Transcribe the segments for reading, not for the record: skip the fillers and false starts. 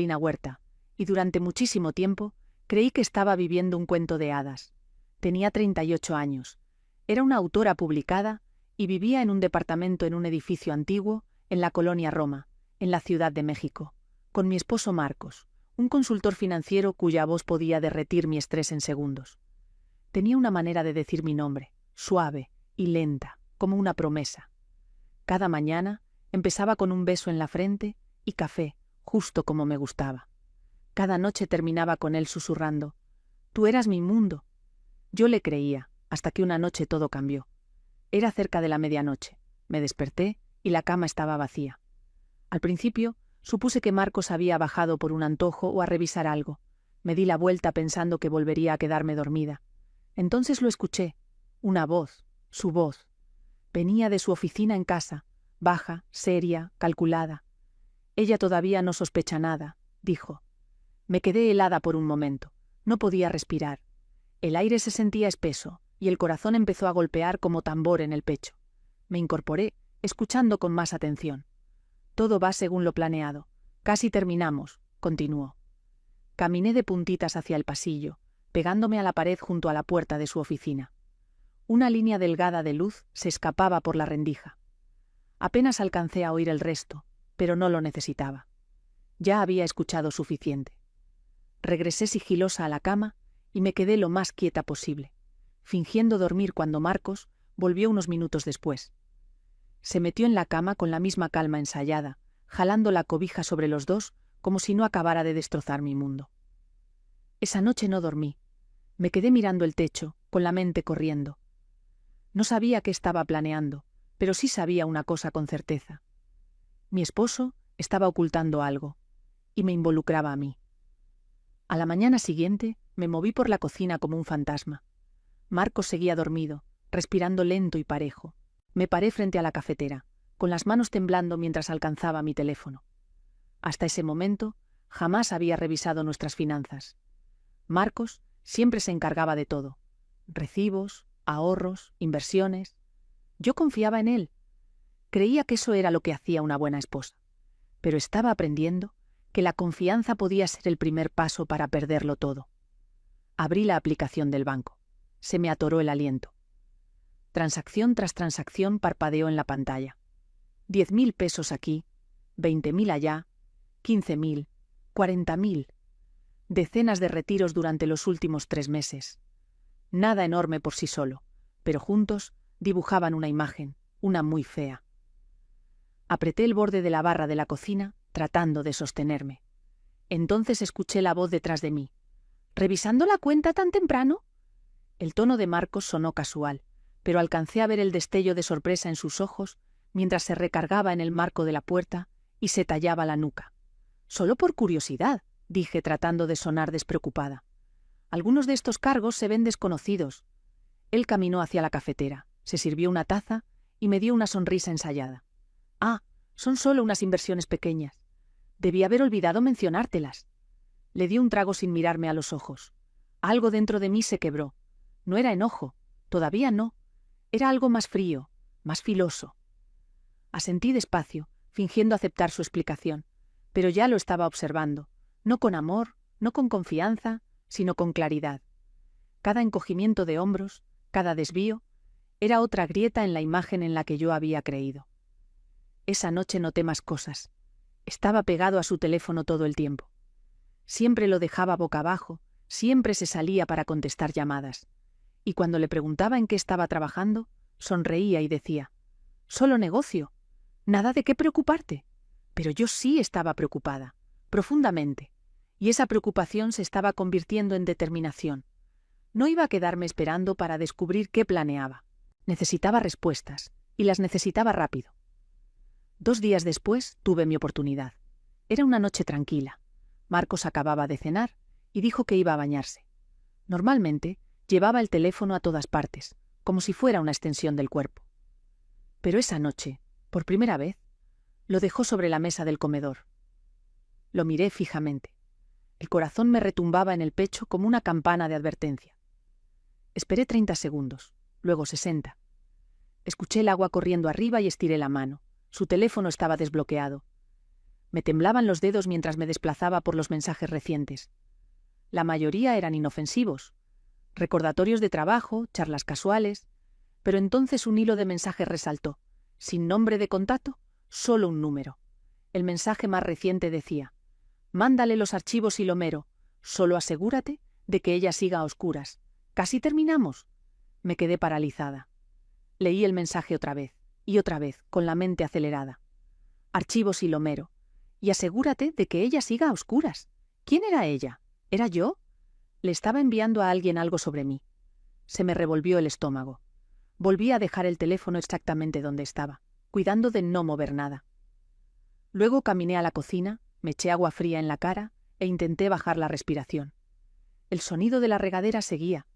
Carolina Huerta, y durante muchísimo tiempo creí que estaba viviendo un cuento de hadas. Tenía 38 años. Era una autora publicada y vivía en un departamento en un edificio antiguo en la colonia Roma, en la Ciudad de México, con mi esposo Marcos, un consultor financiero cuya voz podía derretir mi estrés en segundos. Tenía una manera de decir mi nombre, suave y lenta, como una promesa. Cada mañana empezaba con un beso en la frente y café, justo como me gustaba. Cada noche terminaba con él susurrando: «Tú eras mi mundo». Yo le creía, hasta que una noche todo cambió. Era cerca de la medianoche. Me desperté y la cama estaba vacía. Al principio, supuse que Marcos había bajado por un antojo o a revisar algo. Me di la vuelta pensando que volvería a quedarme dormida. Entonces lo escuché. Una voz, su voz. Venía de su oficina en casa, baja, seria, calculada. «Ella todavía no sospecha nada», dijo. Me quedé helada por un momento. No podía respirar. El aire se sentía espeso y el corazón empezó a golpear como tambor en el pecho. Me incorporé, escuchando con más atención. «Todo va según lo planeado. Casi terminamos», continuó. Caminé de puntitas hacia el pasillo, pegándome a la pared junto a la puerta de su oficina. Una línea delgada de luz se escapaba por la rendija. Apenas alcancé a oír el resto, pero no lo necesitaba. Ya había escuchado suficiente. Regresé sigilosa a la cama y me quedé lo más quieta posible, fingiendo dormir cuando Marcos volvió unos minutos después. Se metió en la cama con la misma calma ensayada, jalando la cobija sobre los dos como si no acabara de destrozar mi mundo. Esa noche no dormí. Me quedé mirando el techo, con la mente corriendo. No sabía qué estaba planeando, pero sí sabía una cosa con certeza. Mi esposo estaba ocultando algo, y me involucraba a mí. A la mañana siguiente me moví por la cocina como un fantasma. Marcos seguía dormido, respirando lento y parejo. Me paré frente a la cafetera, con las manos temblando mientras alcanzaba mi teléfono. Hasta ese momento, jamás había revisado nuestras finanzas. Marcos siempre se encargaba de todo: recibos, ahorros, inversiones. Yo confiaba en él. Creía que eso era lo que hacía una buena esposa. Pero estaba aprendiendo que la confianza podía ser el primer paso para perderlo todo. Abrí la aplicación del banco. Se me atoró el aliento. Transacción tras transacción parpadeó en la pantalla. 10.000 pesos aquí, 20.000 allá, 15.000, 40.000. Decenas de retiros durante los últimos 3 meses. Nada enorme por sí solo, pero juntos dibujaban una imagen, una muy fea. Apreté el borde de la barra de la cocina, tratando de sostenerme. Entonces escuché la voz detrás de mí. «¿Revisando la cuenta tan temprano?» El tono de Marcos sonó casual, pero alcancé a ver el destello de sorpresa en sus ojos mientras se recargaba en el marco de la puerta y se tallaba la nuca. «Solo por curiosidad», dije tratando de sonar despreocupada. «Algunos de estos cargos se ven desconocidos». Él caminó hacia la cafetera, se sirvió una taza y me dio una sonrisa ensayada. «Ah, son solo unas inversiones pequeñas. Debí haber olvidado mencionártelas». Le di un trago sin mirarme a los ojos. Algo dentro de mí se quebró. No era enojo, todavía no. Era algo más frío, más filoso. Asentí despacio, fingiendo aceptar su explicación, pero ya lo estaba observando, no con amor, no con confianza, sino con claridad. Cada encogimiento de hombros, cada desvío, era otra grieta en la imagen en la que yo había creído. Esa noche noté más cosas. Estaba pegado a su teléfono todo el tiempo. Siempre lo dejaba boca abajo, siempre se salía para contestar llamadas. Y cuando le preguntaba en qué estaba trabajando, sonreía y decía: «Solo negocio. Nada de qué preocuparte». Pero yo sí estaba preocupada, profundamente, y esa preocupación se estaba convirtiendo en determinación. No iba a quedarme esperando para descubrir qué planeaba. Necesitaba respuestas, y las necesitaba rápido. 2 días después tuve mi oportunidad. Era una noche tranquila. Marcos acababa de cenar y dijo que iba a bañarse. Normalmente llevaba el teléfono a todas partes, como si fuera una extensión del cuerpo. Pero esa noche, por primera vez, lo dejó sobre la mesa del comedor. Lo miré fijamente. El corazón me retumbaba en el pecho como una campana de advertencia. Esperé 30 segundos, luego 60. Escuché el agua corriendo arriba y estiré la mano. Su teléfono estaba desbloqueado. Me temblaban los dedos mientras me desplazaba por los mensajes recientes. La mayoría eran inofensivos, recordatorios de trabajo, charlas casuales, pero entonces un hilo de mensajes resaltó. Sin nombre de contacto, solo un número. El mensaje más reciente decía: «Mándale los archivos Silomero, solo asegúrate de que ella siga a oscuras. ¿Casi terminamos?». Me quedé paralizada. Leí el mensaje otra vez, con la mente acelerada. Archivos Silomero. Y asegúrate de que ella siga a oscuras. ¿Quién era ella? ¿Era yo? Le estaba enviando a alguien algo sobre mí. Se me revolvió el estómago. Volví a dejar el teléfono exactamente donde estaba, cuidando de no mover nada. Luego caminé a la cocina, me eché agua fría en la cara e intenté bajar la respiración. El sonido de la regadera seguía.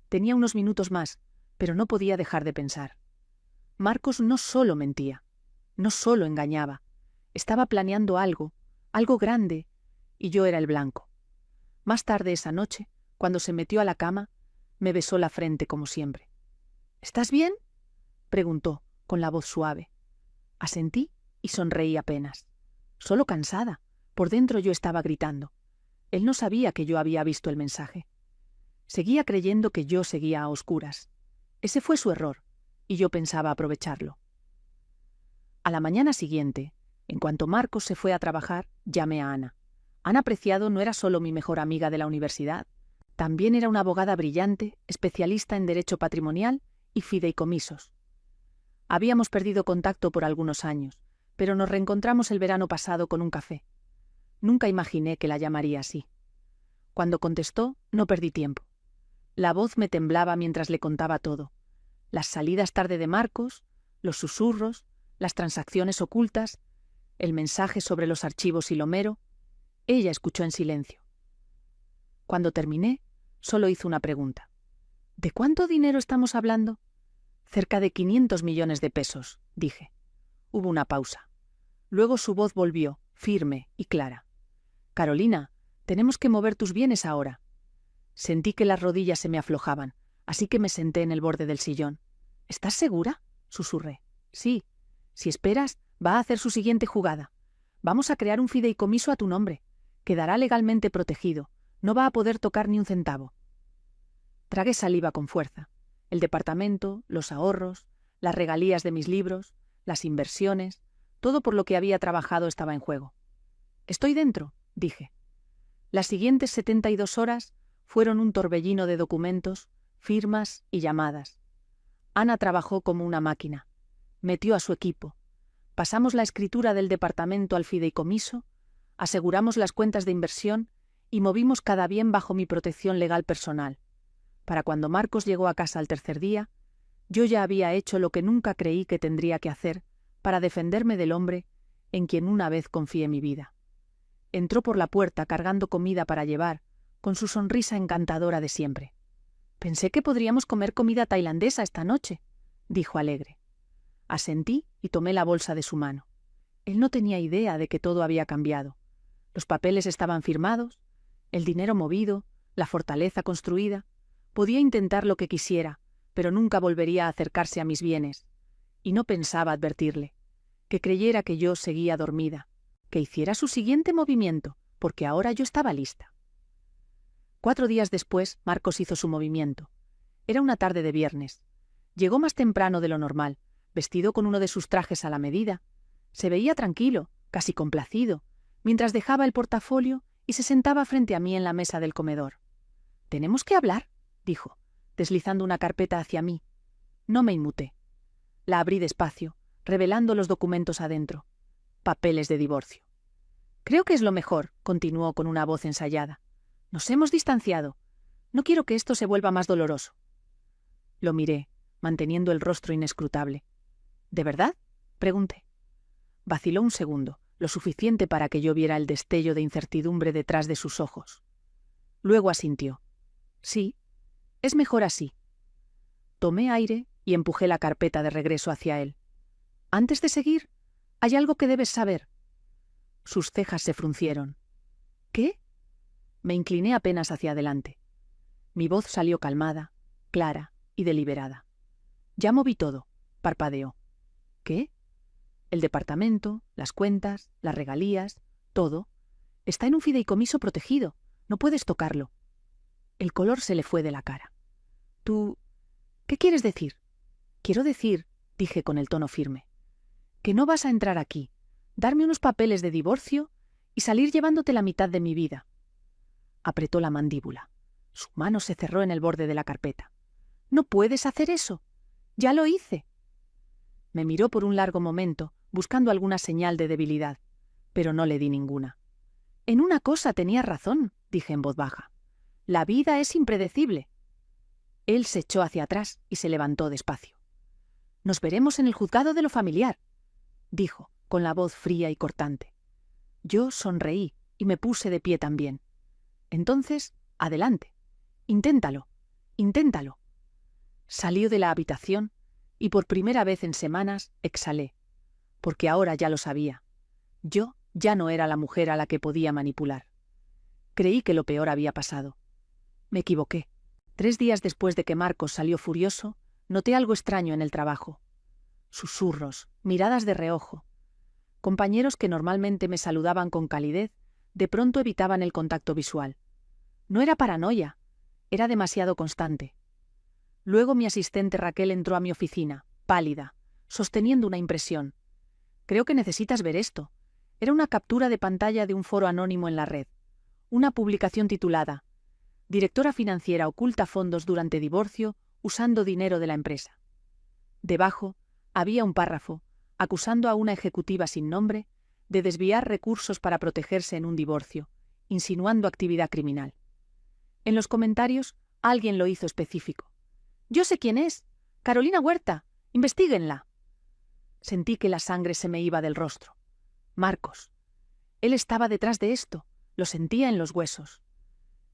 Tenía unos minutos más, pero no podía dejar de pensar. Marcos no solo mentía, no solo engañaba, estaba planeando algo grande, y yo era el blanco. Más tarde esa noche, cuando se metió a la cama, me besó la frente como siempre. «¿Estás bien?», preguntó, con la voz suave. Asentí y sonreí apenas. Solo cansada. Por dentro yo estaba gritando. Él no sabía que yo había visto el mensaje. Seguía creyendo que yo seguía a oscuras. Ese fue su error, y yo pensaba aprovecharlo. A la mañana siguiente, en cuanto Marcos se fue a trabajar, llamé a Ana. Ana Preciado no era solo mi mejor amiga de la universidad, también era una abogada brillante, especialista en derecho patrimonial y fideicomisos. Habíamos perdido contacto por algunos años, pero nos reencontramos el verano pasado con un café. Nunca imaginé que la llamaría así. Cuando contestó, no perdí tiempo. La voz me temblaba mientras le contaba todo. Las salidas tarde de Marcos, los susurros, las transacciones ocultas, el mensaje sobre los archivos Silomero. Ella escuchó en silencio. Cuando terminé, solo hizo una pregunta. «¿De cuánto dinero estamos hablando?». «Cerca de 500 millones de pesos», dije. Hubo una pausa. Luego su voz volvió, firme y clara. «Carolina, tenemos que mover tus bienes ahora». Sentí que las rodillas se me aflojaban, así que me senté en el borde del sillón. «¿Estás segura?», susurré. «Sí. Si esperas, va a hacer su siguiente jugada. Vamos a crear un fideicomiso a tu nombre. Quedará legalmente protegido. No va a poder tocar ni un centavo». Tragué saliva con fuerza. El departamento, los ahorros, las regalías de mis libros, las inversiones, todo por lo que había trabajado estaba en juego. «Estoy dentro», dije. Las siguientes 72 horas fueron un torbellino de documentos, firmas y llamadas. Ana trabajó como una máquina. Metió a su equipo. Pasamos la escritura del departamento al fideicomiso, aseguramos las cuentas de inversión y movimos cada bien bajo mi protección legal personal. Para cuando Marcos llegó a casa al tercer día, yo ya había hecho lo que nunca creí que tendría que hacer para defenderme del hombre en quien una vez confié mi vida. Entró por la puerta cargando comida para llevar, con su sonrisa encantadora de siempre. «Pensé que podríamos comer comida tailandesa esta noche», dijo alegre. Asentí y tomé la bolsa de su mano. Él no tenía idea de que todo había cambiado. Los papeles estaban firmados, el dinero movido, la fortaleza construida. Podía intentar lo que quisiera, pero nunca volvería a acercarse a mis bienes. Y no pensaba advertirle, que creyera que yo seguía dormida, que hiciera su siguiente movimiento, porque ahora yo estaba lista. 4 días después, Marcos hizo su movimiento. Era una tarde de viernes. Llegó más temprano de lo normal, vestido con uno de sus trajes a la medida. Se veía tranquilo, casi complacido, mientras dejaba el portafolio y se sentaba frente a mí en la mesa del comedor. «Tenemos que hablar», dijo, deslizando una carpeta hacia mí. No me inmuté. La abrí despacio, revelando los documentos adentro. Papeles de divorcio. «Creo que es lo mejor», continuó con una voz ensayada. «Nos hemos distanciado. No quiero que esto se vuelva más doloroso». Lo miré, manteniendo el rostro inescrutable. «¿De verdad?», pregunté. Vaciló un segundo, lo suficiente para que yo viera el destello de incertidumbre detrás de sus ojos. Luego asintió. «Sí, es mejor así». Tomé aire y empujé la carpeta de regreso hacia él. «Antes de seguir, hay algo que debes saber». Sus cejas se fruncieron. «¿Qué?». Me incliné apenas hacia adelante. Mi voz salió calmada, clara y deliberada. «Ya moví todo», parpadeó. «¿Qué?». El departamento, las cuentas, las regalías, todo. Está en un fideicomiso protegido. No puedes tocarlo. El color se le fue de la cara. ¿Tú qué quieres decir? Quiero decir, dije con el tono firme, que no vas a entrar aquí, darme unos papeles de divorcio y salir llevándote la mitad de mi vida. Apretó la mandíbula. Su mano se cerró en el borde de la carpeta. No puedes hacer eso. Ya lo hice. Me miró por un largo momento, buscando alguna señal de debilidad, pero no le di ninguna. En una cosa tenía razón, dije en voz baja. La vida es impredecible. Él se echó hacia atrás y se levantó despacio. Nos veremos en el juzgado de lo familiar, dijo, con la voz fría y cortante. Yo sonreí y me puse de pie también. Entonces, adelante. Inténtalo, inténtalo. Salió de la habitación y por primera vez en semanas exhalé, porque ahora ya lo sabía. Yo ya no era la mujer a la que podía manipular. Creí que lo peor había pasado. Me equivoqué. 3 días después de que Marcos salió furioso, noté algo extraño en el trabajo. Susurros, miradas de reojo. Compañeros que normalmente me saludaban con calidez, de pronto evitaban el contacto visual. No era paranoia, era demasiado constante. Luego mi asistente Raquel entró a mi oficina, pálida, sosteniendo una impresión. Creo que necesitas ver esto. Era una captura de pantalla de un foro anónimo en la red. Una publicación titulada «Directora financiera oculta fondos durante divorcio usando dinero de la empresa». Debajo había un párrafo acusando a una ejecutiva sin nombre de desviar recursos para protegerse en un divorcio, insinuando actividad criminal. En los comentarios, alguien lo hizo específico. «Yo sé quién es. Carolina Huerta. Investíguenla». Sentí que la sangre se me iba del rostro. Marcos. Él estaba detrás de esto. Lo sentía en los huesos.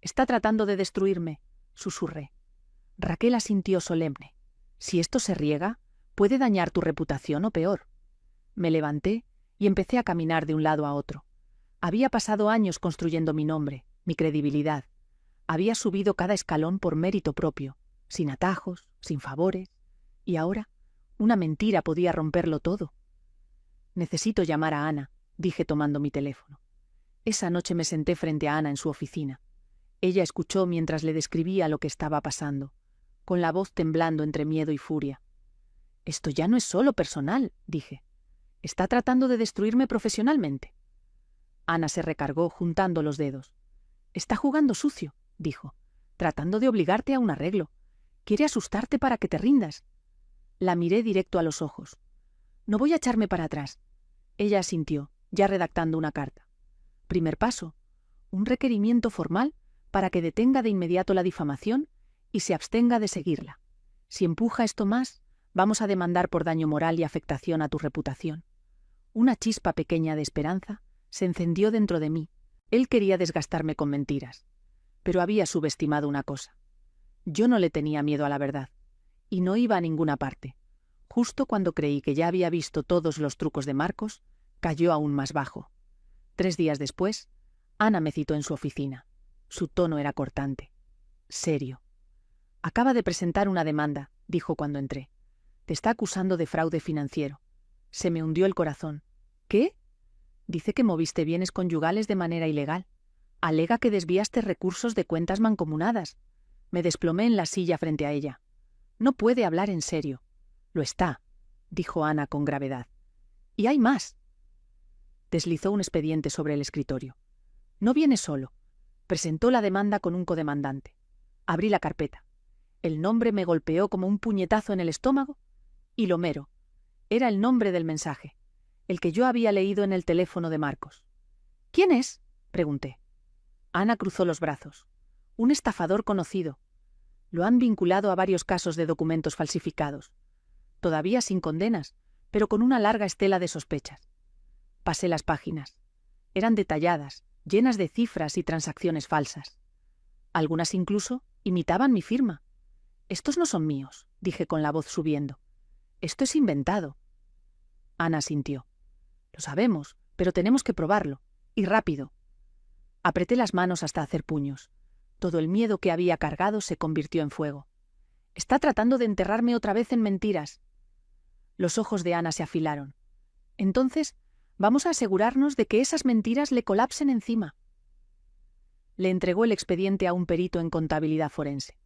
«Está tratando de destruirme», susurré. Raquel asintió solemne. «Si esto se riega, puede dañar tu reputación o peor». Me levanté y empecé a caminar de un lado a otro. Había pasado años construyendo mi nombre, mi credibilidad. Había subido cada escalón por mérito propio, sin atajos, sin favores. Y ahora, una mentira podía romperlo todo. «Necesito llamar a Ana», dije tomando mi teléfono. Esa noche me senté frente a Ana en su oficina. Ella escuchó mientras le describía lo que estaba pasando, con la voz temblando entre miedo y furia. «Esto ya no es solo personal», dije. «Está tratando de destruirme profesionalmente». Ana se recargó juntando los dedos. «Está jugando sucio», dijo, «tratando de obligarte a un arreglo. Quiere asustarte para que te rindas». La miré directo a los ojos. «No voy a echarme para atrás». Ella asintió, ya redactando una carta. Primer paso, un requerimiento formal para que detenga de inmediato la difamación y se abstenga de seguirla. Si empuja esto más, vamos a demandar por daño moral y afectación a tu reputación. Una chispa pequeña de esperanza se encendió dentro de mí. Él quería desgastarme con mentiras, pero había subestimado una cosa. Yo no le tenía miedo a la verdad, y no iba a ninguna parte. Justo cuando creí que ya había visto todos los trucos de Marcos, cayó aún más bajo. 3 días después, Ana me citó en su oficina. Su tono era cortante. Serio. «Acaba de presentar una demanda», dijo cuando entré. «Te está acusando de fraude financiero». Se me hundió el corazón. «¿Qué?» «Dice que moviste bienes conyugales de manera ilegal. Alega que desviaste recursos de cuentas mancomunadas». Me desplomé en la silla frente a ella. «No puede hablar en serio». «Lo está», dijo Ana con gravedad. «Y hay más». Deslizó un expediente sobre el escritorio. «No viene solo». Presentó la demanda con un codemandante. Abrí la carpeta. El nombre me golpeó como un puñetazo en el estómago. Hilomero. Era el nombre del mensaje, el que yo había leído en el teléfono de Marcos. «¿Quién es?», pregunté. Ana cruzó los brazos. «Un estafador conocido. Lo han vinculado a varios casos de documentos falsificados. Todavía sin condenas, pero con una larga estela de sospechas». Pasé las páginas. Eran detalladas, llenas de cifras y transacciones falsas. Algunas incluso imitaban mi firma. «Estos no son míos», dije con la voz subiendo. «Esto es inventado». Ana asintió. «Lo sabemos, pero tenemos que probarlo. Y rápido». Apreté las manos hasta hacer puños. Todo el miedo que había cargado se convirtió en fuego. «Está tratando de enterrarme otra vez en mentiras». Los ojos de Ana se afilaron. Entonces, vamos a asegurarnos de que esas mentiras le colapsen encima. Le entregó el expediente a un perito en contabilidad forense.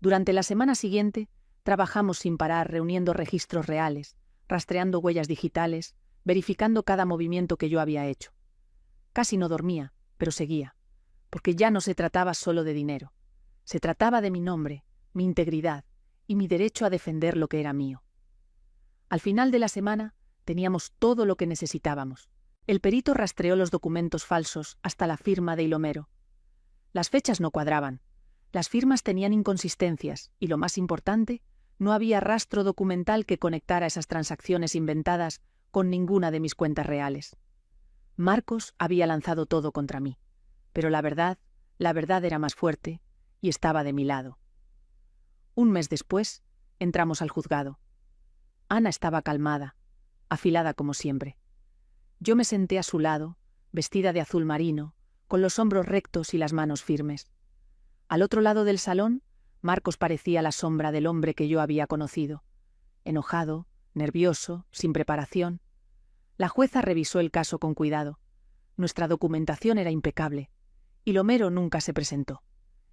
Durante la semana siguiente, trabajamos sin parar reuniendo registros reales, rastreando huellas digitales, verificando cada movimiento que yo había hecho. Casi no dormía, pero seguía, porque ya no se trataba solo de dinero. Se trataba de mi nombre, mi integridad y mi derecho a defender lo que era mío. Al final de la semana, teníamos todo lo que necesitábamos. El perito rastreó los documentos falsos hasta la firma de Hilomero. Las fechas no cuadraban, las firmas tenían inconsistencias y, lo más importante, no había rastro documental que conectara esas transacciones inventadas con ninguna de mis cuentas reales. Marcos había lanzado todo contra mí, pero la verdad era más fuerte y estaba de mi lado. Un mes después, entramos al juzgado. Ana estaba calmada, afilada como siempre. Yo me senté a su lado, vestida de azul marino, con los hombros rectos y las manos firmes. Al otro lado del salón, Marcos parecía la sombra del hombre que yo había conocido. Enojado, nervioso, sin preparación. La jueza revisó el caso con cuidado. Nuestra documentación era impecable. Hilomero nunca se presentó.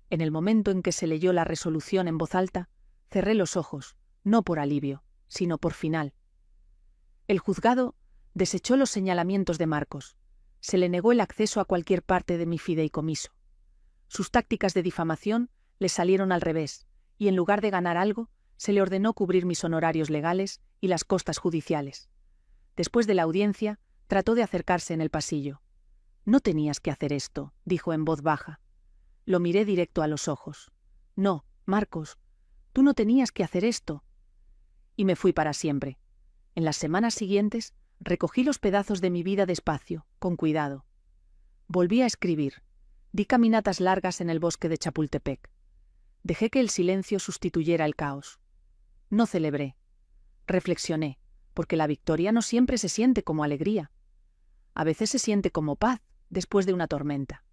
En el momento en que se leyó la resolución en voz alta, cerré los ojos, no por alivio, sino por final. El juzgado desechó los señalamientos de Marcos. Se le negó el acceso a cualquier parte de mi fideicomiso. Sus tácticas de difamación le salieron al revés, y en lugar de ganar algo, se le ordenó cubrir mis honorarios legales y las costas judiciales. Después de la audiencia, trató de acercarse en el pasillo. «No tenías que hacer esto», dijo en voz baja. Lo miré directo a los ojos. «No, Marcos, tú no tenías que hacer esto». Y me fui para siempre. En las semanas siguientes, recogí los pedazos de mi vida despacio, con cuidado. Volví a escribir. Di caminatas largas en el bosque de Chapultepec. Dejé que el silencio sustituyera el caos. No celebré. Reflexioné, porque la victoria no siempre se siente como alegría. A veces se siente como paz después de una tormenta.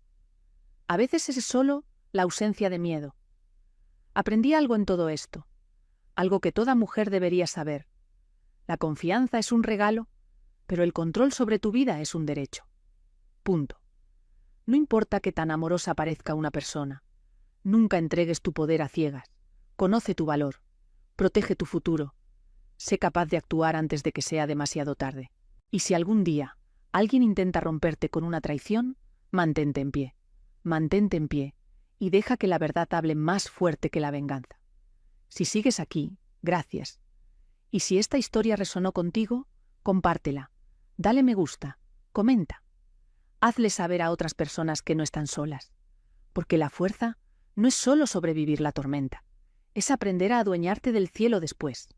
A veces es solo la ausencia de miedo. Aprendí algo en todo esto, algo que toda mujer debería saber. La confianza es un regalo, pero el control sobre tu vida es un derecho. Punto. No importa qué tan amorosa parezca una persona. Nunca entregues tu poder a ciegas. Conoce tu valor. Protege tu futuro. Sé capaz de actuar antes de que sea demasiado tarde. Y si algún día alguien intenta romperte con una traición, mantente en pie. Mantente en pie y deja que la verdad hable más fuerte que la venganza. Si sigues aquí, gracias. Y si esta historia resonó contigo, compártela. Dale me gusta. Comenta. Hazle saber a otras personas que no están solas. Porque la fuerza no es solo sobrevivir la tormenta. Es aprender a adueñarte del cielo después.